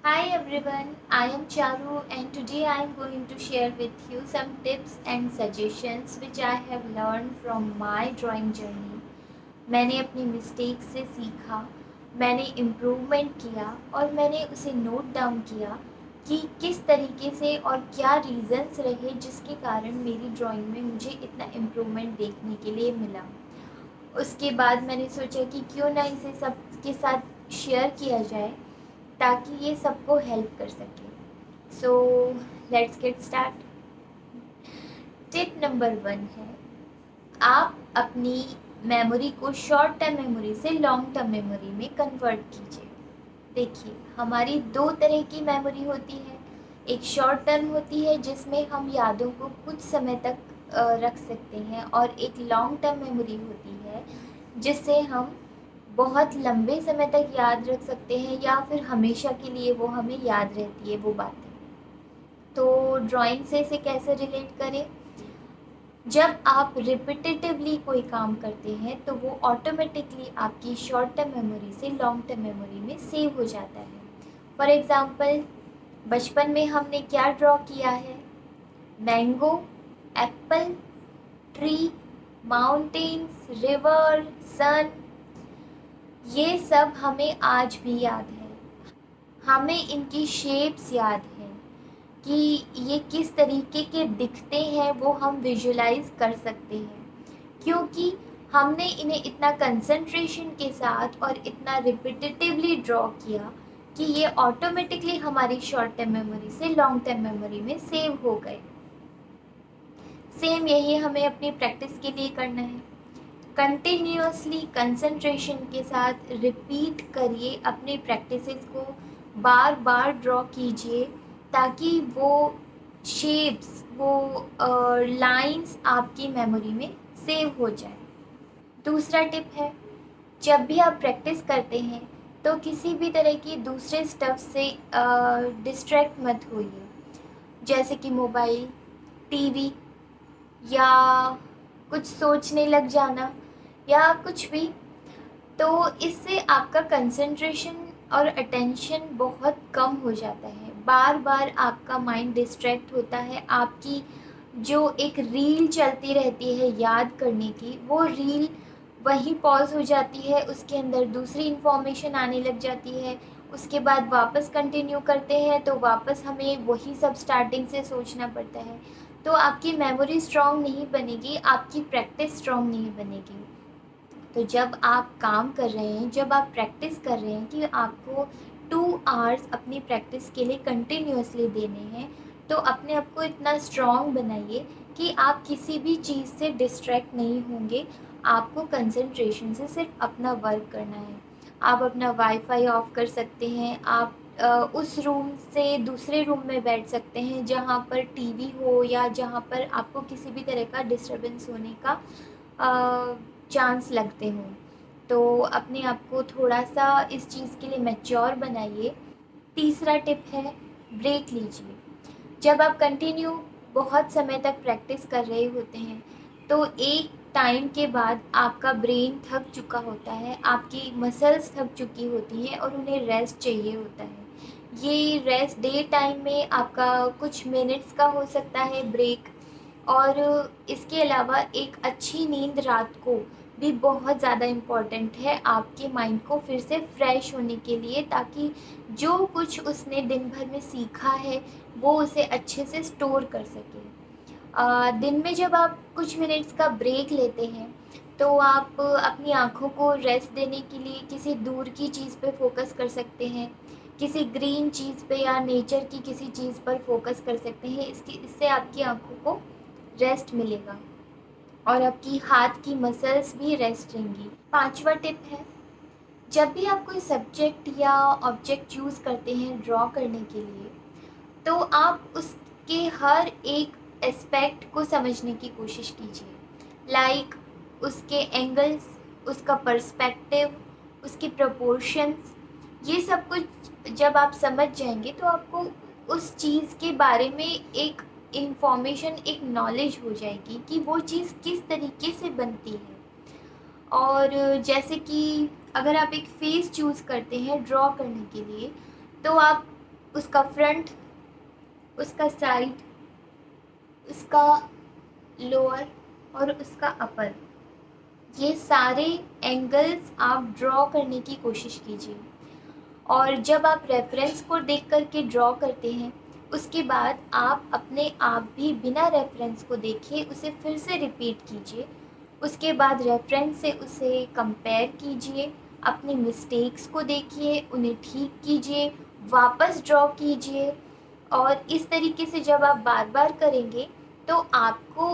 Hi everyone, I am Charu and today I am going to share with you some tips and suggestions which I have learned from my drawing journey. मैंने अपनी mistake से सीखा, मैंने improvement किया और मैंने उसे note down किया कि किस तरीके से और क्या रीज़न्स रहे जिसके कारण मेरी ड्राइंग में मुझे इतना इम्प्रूवमेंट देखने के लिए मिला। उसके बाद मैंने सोचा कि क्यों ना इसे सबके साथ शेयर किया जाए ताकि ये सबको हेल्प कर सके। So let's get start. Tip number 1 है, आप अपनी मेमोरी को शॉर्ट टर्म मेमोरी से लॉन्ग टर्म मेमोरी में कन्वर्ट कीजिए। देखिए, हमारी दो तरह की मेमोरी होती है। एक शॉर्ट टर्म होती है जिसमें हम यादों को कुछ समय तक रख सकते हैं और एक लॉन्ग टर्म मेमोरी होती है जिससे हम बहुत लंबे समय तक याद रख सकते हैं या फिर हमेशा के लिए वो हमें याद रहती है वो बातें। तो ड्राइंग से इसे कैसे रिलेट करें? जब आप रिपीटेटिवली कोई काम करते हैं तो वो ऑटोमेटिकली आपकी शॉर्ट टर्म मेमोरी से लॉन्ग टर्म मेमोरी में सेव हो जाता है। फॉर एग्ज़ाम्पल, बचपन में हमने क्या ड्रॉ किया है? Mango, apple, tree, mountains, river, sun, ये सब हमें आज भी याद है। हमें इनकी शेप्स याद हैं कि ये किस तरीके के दिखते हैं, वो हम विजुलाइज कर सकते हैं क्योंकि हमने इन्हें इतना कंसंट्रेशन के साथ और इतना रिपीटेटिवली ड्रॉ किया कि ये ऑटोमेटिकली हमारी शॉर्ट टर्म मेमोरी से लॉन्ग टर्म मेमोरी में सेव हो गए। सेम यही हमें अपनी प्रैक्टिस के लिए करना है। कंटिन्यूअसली कंसंट्रेशन के साथ रिपीट करिए अपनी प्रैक्टिसेस को, बार बार ड्रॉ कीजिए ताकि वो शेप्स, वो लाइंस आपकी मेमोरी में सेव हो जाए। दूसरा टिप है, जब भी आप प्रैक्टिस करते हैं तो किसी भी तरह की दूसरे स्टफ से डिस्ट्रैक्ट मत होइए, जैसे कि मोबाइल, टीवी या कुछ सोचने लग जाना या कुछ भी। तो इससे आपका कंसंट्रेशन और अटेंशन बहुत कम हो जाता है। बार बार आपका माइंड डिस्ट्रैक्ट होता है। आपकी जो एक रील चलती रहती है याद करने की, वो रील वहीं पॉज हो जाती है, उसके अंदर दूसरी इन्फॉर्मेशन आने लग जाती है। उसके बाद वापस कंटिन्यू करते हैं तो वापस हमें वही सब स्टार्टिंग से सोचना पड़ता है। तो आपकी मेमोरी स्ट्रॉन्ग नहीं बनेगी, आपकी प्रैक्टिस स्ट्रॉन्ग नहीं बनेगी। तो जब आप काम कर रहे हैं, जब आप प्रैक्टिस कर रहे हैं कि आपको 2 आवर्स अपनी प्रैक्टिस के लिए कंटिन्यूअसली देने हैं, तो अपने आप को इतना स्ट्रॉन्ग बनाइए कि आप किसी भी चीज़ से डिस्ट्रैक्ट नहीं होंगे। आपको कंसंट्रेशन से सिर्फ अपना वर्क करना है। आप अपना वाईफाई ऑफ कर सकते हैं, आप उस रूम से दूसरे रूम में बैठ सकते हैं जहाँ पर टीवी हो या जहाँ पर आपको किसी भी तरह का डिस्टरबेंस होने का चांस लगते हों। तो अपने आप को थोड़ा-सा इस चीज़ के लिए मैच्योर बनाइए। तीसरा टिप है, ब्रेक लीजिए। जब आप कंटिन्यू बहुत समय तक प्रैक्टिस कर रहे होते हैं, तो एक टाइम के बाद आपका ब्रेन थक चुका होता है, आपकी मसल्स थक चुकी होती हैं और उन्हें रेस्ट चाहिए होता है। ये रेस्ट डे टाइम में आपका कुछ मिनट्स का हो सकता है ब्रेक, और इसके अलावा एक अच्छी नींद रात को भी बहुत ज़्यादा इम्पॉर्टेंट है आपके माइंड को फिर से फ्रेश होने के लिए, ताकि जो कुछ उसने दिन भर में सीखा है वो उसे अच्छे से स्टोर कर सके। दिन में जब आप कुछ मिनट्स का ब्रेक लेते हैं तो आप अपनी आँखों को रेस्ट देने के लिए किसी दूर की चीज़ पे फ़ोकस कर सकते हैं, किसी ग्रीन चीज़ पे या नेचर की किसी चीज़ पर फ़ोकस कर सकते हैं। इससे आपकी आँखों को रेस्ट मिलेगा और आपकी हाथ की मसल्स भी रेस्ट रहेंगी। पाँचवा टिप है, जब भी आप कोई सब्जेक्ट या ऑब्जेक्ट चूज़ करते हैं ड्रॉ करने के लिए, तो आप उसके हर एक एस्पेक्ट को समझने की कोशिश कीजिए। लाइक उसके एंगल्स, उसका पर्सपेक्टिव, उसकी प्रोपोर्शंस, ये सब कुछ जब आप समझ जाएंगे तो आपको उस चीज़ के बारे में एक इन्फॉर्मेशन, एक नॉलेज हो जाएगी कि वो चीज़ किस तरीके से बनती है। और जैसे कि अगर आप एक फेस चूज़ करते हैं ड्रॉ करने के लिए, तो आप उसका फ्रंट, उसका साइड, उसका लोअर और उसका अपर, ये सारे एंगल्स आप ड्रॉ करने की कोशिश कीजिए। और जब आप रेफरेंस को देख कर के ड्रॉ करते हैं, उसके बाद आप अपने आप भी बिना रेफरेंस को देखे उसे फिर से रिपीट कीजिए। उसके बाद रेफरेंस से उसे कंपेयर कीजिए, अपनी मिस्टेक्स को देखिए, उन्हें ठीक कीजिए, वापस ड्रॉ कीजिए। और इस तरीके से जब आप बार बार करेंगे तो आपको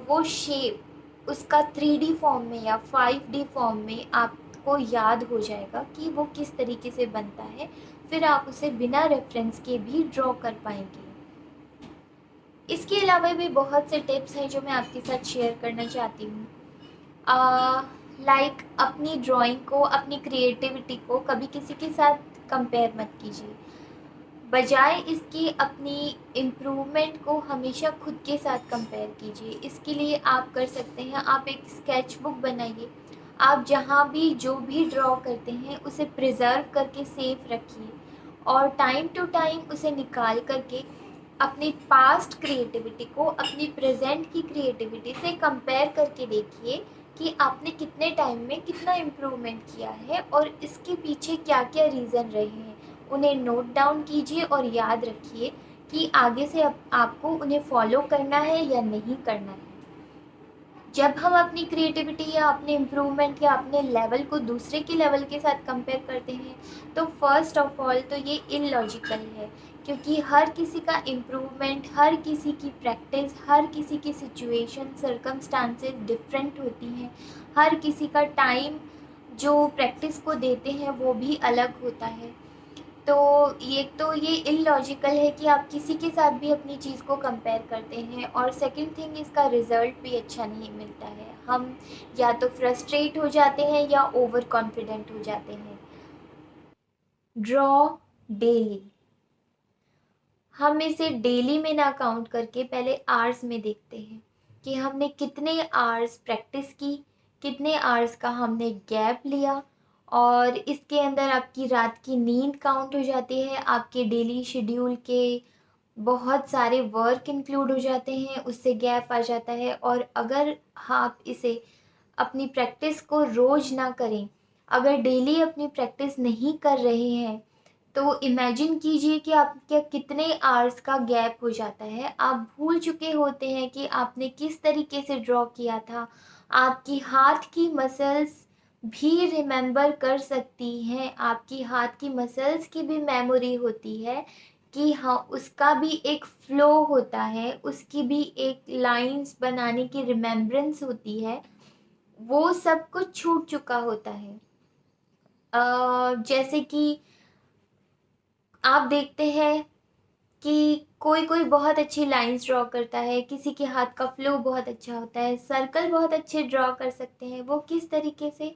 वो शेप उसका 3D फॉर्म में या 5D फॉर्म में आपको याद हो जाएगा कि वो किस तरीके से बनता है। फिर आप उसे बिना रेफरेंस के भी ड्रॉ कर पाएंगे। इसके अलावा भी बहुत से टिप्स हैं जो मैं आपके साथ शेयर करना चाहती हूँ। लाइक अपनी ड्राइंग को, अपनी क्रिएटिविटी को कभी किसी के साथ कंपेयर मत कीजिए। बजाय इसकी अपनी इम्प्रूवमेंट को हमेशा खुद के साथ कंपेयर कीजिए। इसके लिए आप कर सकते हैं, आप एक स्केच बुक बनाइए। आप जहाँ भी जो भी ड्रॉ करते हैं उसे प्रिजर्व करके सेफ रखिए और टाइम टू टाइम उसे निकाल करके अपनी पास्ट क्रिएटिविटी को अपनी प्रेजेंट की क्रिएटिविटी से कंपेयर करके देखिए कि आपने कितने टाइम में कितना इम्प्रूवमेंट किया है और इसके पीछे क्या क्या रीज़न रहे हैं। उन्हें नोट डाउन कीजिए और याद रखिए कि आगे से आपको उन्हें फॉलो करना है या नहीं करना है। जब हम अपनी क्रिएटिविटी या अपने इम्प्रूवमेंट या अपने लेवल को दूसरे के लेवल के साथ कंपेयर करते हैं तो फर्स्ट ऑफ ऑल तो ये इलॉजिकल है, क्योंकि हर किसी का इम्प्रूवमेंट, हर किसी की प्रैक्टिस, हर किसी की सिचुएशन, सर्कमस्टांसेस डिफरेंट होती हैं। हर किसी का टाइम जो प्रैक्टिस को देते हैं वो भी अलग होता है। तो ये इलॉजिकल है कि आप किसी के साथ भी अपनी चीज़ को कंपेयर करते हैं। और सेकंड थिंग, इसका रिज़ल्ट भी अच्छा नहीं मिलता है। हम या तो फ्रस्ट्रेट हो जाते हैं या ओवर कॉन्फिडेंट हो जाते हैं। Draw daily. हम इसे डेली में ना काउंट करके पहले आवर्स में देखते हैं कि हमने कितने आवर्स प्रैक्टिस की, कितने आवर्स का हमने गैप लिया। और इसके अंदर आपकी रात की नींद काउंट हो जाती है, आपके डेली शेड्यूल के बहुत सारे वर्क इंक्लूड हो जाते हैं, उससे गैप आ जाता है। और अगर आप इसे अपनी प्रैक्टिस को रोज़ ना करें, अगर डेली अपनी प्रैक्टिस नहीं कर रहे हैं, तो इमेजिन कीजिए कि आपके कितने आवर्स का गैप हो जाता है। आप भूल चुके होते हैं कि आपने किस तरीके से ड्रॉ किया था। आपकी हाथ की मसल्स भी रिमेंबर कर सकती हैं, आपकी हाथ की मसल्स की भी मेमोरी होती है कि हाँ, उसका भी एक फ्लो होता है, उसकी भी एक लाइंस बनाने की रिमेम्बरेंस होती है। वो सब कुछ छूट चुका होता है। जैसे कि आप देखते हैं कि कोई कोई बहुत अच्छी लाइंस ड्रॉ करता है, किसी के हाथ का फ्लो बहुत अच्छा होता है, सर्कल बहुत अच्छे ड्रॉ कर सकते हैं। वो किस तरीके से?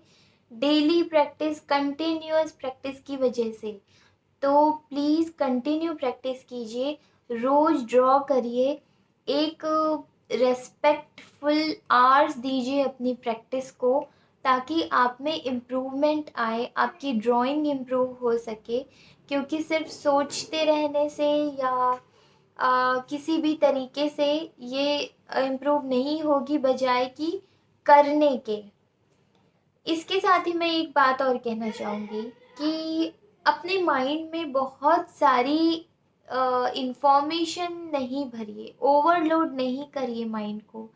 डेली प्रैक्टिस, कंटिन्यूअस प्रैक्टिस की वजह से। तो प्लीज़ कंटिन्यू प्रैक्टिस कीजिए, रोज़ ड्रॉ करिए, एक रेस्पेक्टफुल आवर्स दीजिए अपनी प्रैक्टिस को, ताकि आप में इम्प्रूवमेंट आए, आपकी ड्राइंग इम्प्रूव हो सके। क्योंकि सिर्फ सोचते रहने से या किसी भी तरीके से ये इम्प्रूव नहीं होगी, बजाय कि करने के। इसके साथ ही मैं एक बात और कहना चाहूँगी कि अपने माइंड में बहुत सारी इंफॉर्मेशन नहीं भरिए, ओवरलोड नहीं करिए माइंड को।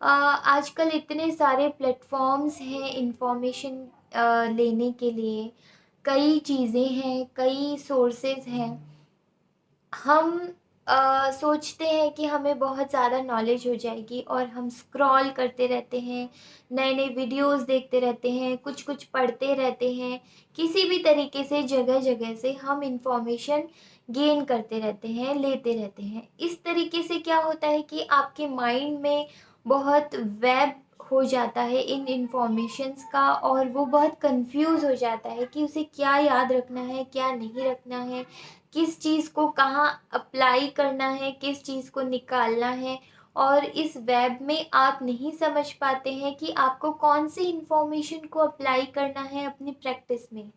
आजकल इतने सारे प्लेटफॉर्म्स हैं इंफॉर्मेशन लेने के लिए, कई चीज़ें हैं, कई सोर्सेज हैं। हम सोचते हैं कि हमें बहुत ज़्यादा नॉलेज हो जाएगी और हम स्क्रॉल करते रहते हैं, नए नए वीडियोस देखते रहते हैं, कुछ कुछ पढ़ते रहते हैं। किसी भी तरीके से जगह जगह से हम इंफॉर्मेशन गेन करते रहते हैं, लेते रहते हैं। इस तरीके से क्या होता है कि आपके माइंड में बहुत वेब हो जाता है इन इंफॉर्मेशंस का, और वो बहुत कंफ्यूज हो जाता है कि उसे क्या याद रखना है, क्या नहीं रखना है, किस चीज़ को कहाँ अप्लाई करना है, किस चीज़ को निकालना है। और इस वेब में आप नहीं समझ पाते हैं कि आपको कौन सी इंफॉर्मेशन को अप्लाई करना है अपनी प्रैक्टिस में।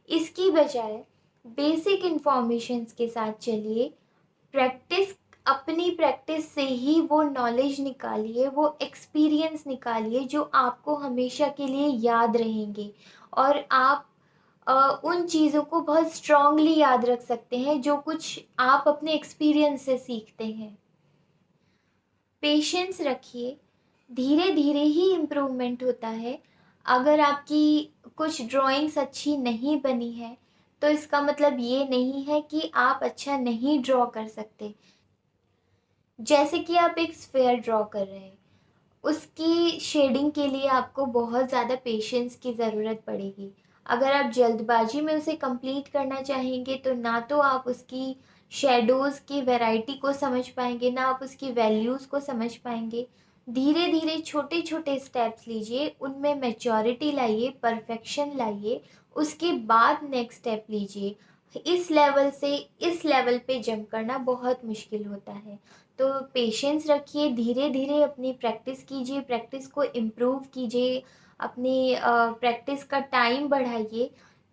इसकी बजाय बेसिक इन्फॉर्मेशंस के साथ चलिए। अपनी प्रैक्टिस से ही वो नॉलेज निकालिए, वो एक्सपीरियंस निकालिए जो आपको हमेशा के लिए याद रहेंगे, और आप उन चीज़ों को बहुत स्ट्रांगली याद रख सकते हैं जो कुछ आप अपने एक्सपीरियंस से सीखते हैं। पेशेंस रखिए, धीरे धीरे ही इम्प्रूवमेंट होता है। अगर आपकी कुछ ड्राइंग्स अच्छी नहीं बनी है तो इसका मतलब ये नहीं है कि आप अच्छा नहीं ड्रॉ कर सकते। जैसे कि आप एक स्फेयर ड्रॉ कर रहे हैं, उसकी शेडिंग के लिए आपको बहुत ज़्यादा पेशेंस की ज़रूरत पड़ेगी। अगर आप जल्दबाजी में उसे कंप्लीट करना चाहेंगे तो ना तो आप उसकी शेडोज़ की वैरायटी को समझ पाएंगे, ना आप उसकी वैल्यूज़ को समझ पाएंगे। धीरे धीरे छोटे छोटे स्टेप्स लीजिए, उनमें मैच्योरिटी लाइए, परफेक्शन लाइए, उसके बाद नेक्स्ट स्टेप लीजिए। इस लेवल से इस लेवल पे जंप करना बहुत मुश्किल होता है। तो पेशेंस रखिए, धीरे धीरे अपनी प्रैक्टिस कीजिए, प्रैक्टिस को इम्प्रूव कीजिए, अपनी प्रैक्टिस का टाइम बढ़ाइए,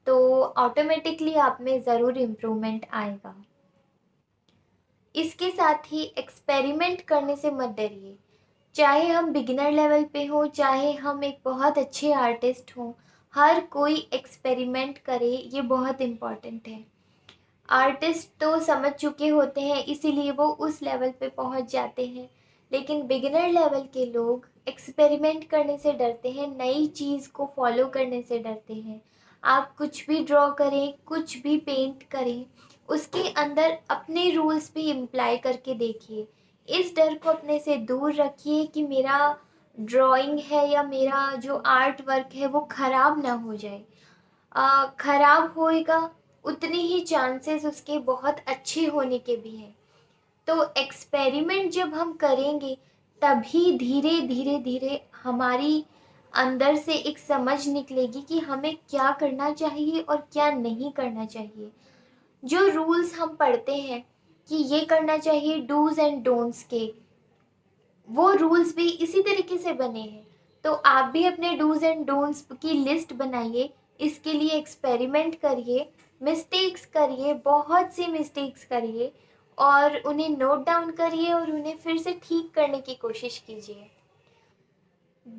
तो ऑटोमेटिकली आप में ज़रूर इम्प्रूवमेंट आएगा। इसके साथ ही एक्सपेरिमेंट करने से मत डरिए। चाहे हम बिगिनर लेवल पे हो, चाहे हम एक बहुत अच्छे आर्टिस्ट हों, हर कोई एक्सपेरिमेंट करे, ये बहुत इम्पॉर्टेंट है। आर्टिस्ट तो समझ चुके होते हैं इसीलिए वो उस लेवल पे पहुंच जाते हैं, लेकिन बिगिनर लेवल के लोग एक्सपेरिमेंट करने से डरते हैं, नई चीज़ को फॉलो करने से डरते हैं। आप कुछ भी ड्रॉ करें, कुछ भी पेंट करें, उसके अंदर अपने रूल्स भी इम्प्लाई करके देखिए। इस डर को अपने से दूर रखिए कि मेरा ड्राइंग है या मेरा जो आर्ट वर्क है वो ख़राब ना हो जाए। ख़राब होएगा उतनी ही चांसेस उसके बहुत अच्छे होने के भी हैं। तो एक्सपेरिमेंट जब हम करेंगे तभी धीरे धीरे धीरे हमारी अंदर से एक समझ निकलेगी कि हमें क्या करना चाहिए और क्या नहीं करना चाहिए। जो रूल्स हम पढ़ते हैं कि ये करना चाहिए डूज एंड डोंट्स के, वो रूल्स भी इसी तरीके से बने हैं। तो आप भी अपने डूज एंड डोंट्स की लिस्ट बनाइए, इसके लिए एक्सपेरिमेंट करिए, मिस्टेक्स करिए, बहुत सी मिस्टेक्स करिए, और उन्हें नोट डाउन करिए और उन्हें फिर से ठीक करने की कोशिश कीजिए।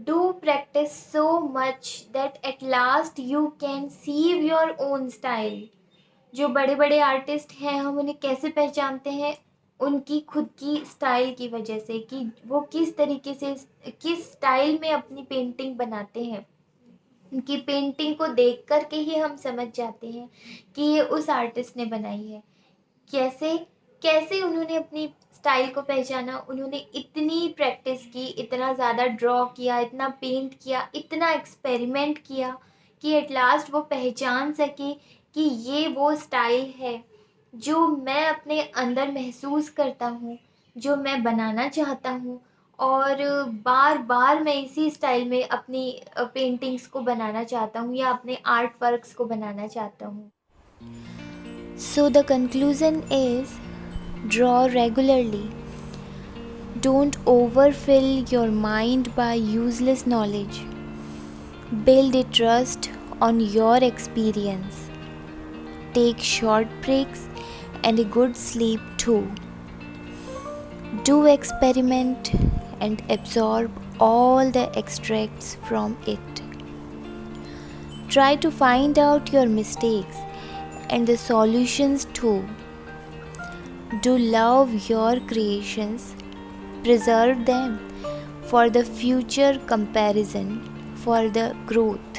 Do practice so much that at last you can sieve your own style. जो बड़े बड़े आर्टिस्ट हैं, हम उन्हें कैसे पहचानते हैं? उनकी खुद की स्टाइल की वजह से, कि वो किस तरीके से, किस स्टाइल में अपनी पेंटिंग बनाते हैं। उनकी पेंटिंग को देख कर के ही हम समझ जाते हैं कि ये उस आर्टिस्ट ने बनाई है। कैसे कैसे उन्होंने अपनी स्टाइल को पहचाना? उन्होंने इतनी प्रैक्टिस की, इतना ज़्यादा ड्रॉ किया, इतना पेंट किया, इतना एक्सपेरिमेंट किया कि एट लास्ट वो पहचान सके कि ये वो स्टाइल है जो मैं अपने अंदर महसूस करता हूँ, जो मैं बनाना चाहता हूँ, और बार बार मैं इसी स्टाइल में अपनी पेंटिंग्स को बनाना चाहता हूँ या अपने आर्ट वर्क्स को बनाना चाहता हूँ। So the conclusion is, draw regularly. Don't overfill your mind by useless knowledge. Build a trust on your experience. Take short breaks and a good sleep too. Do experiment and absorb all the extracts from it. Try to find out your mistakes and the solutions too. Do love your creations, preserve them for the future comparison, for the growth.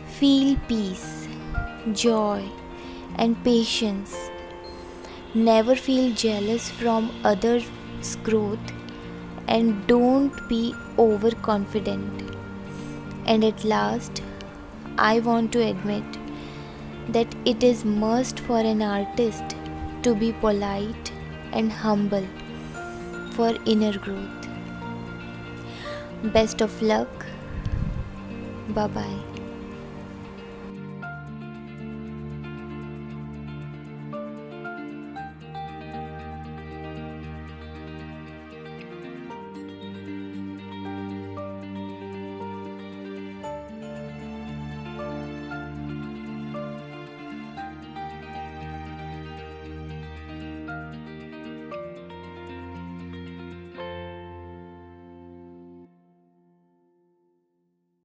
Feel peace, joy, and patience. Never feel jealous from others' growth, and don't be overconfident. And at last, I want to admit that it is must for an artist to be polite and humble for inner growth. Best of luck. Bye bye.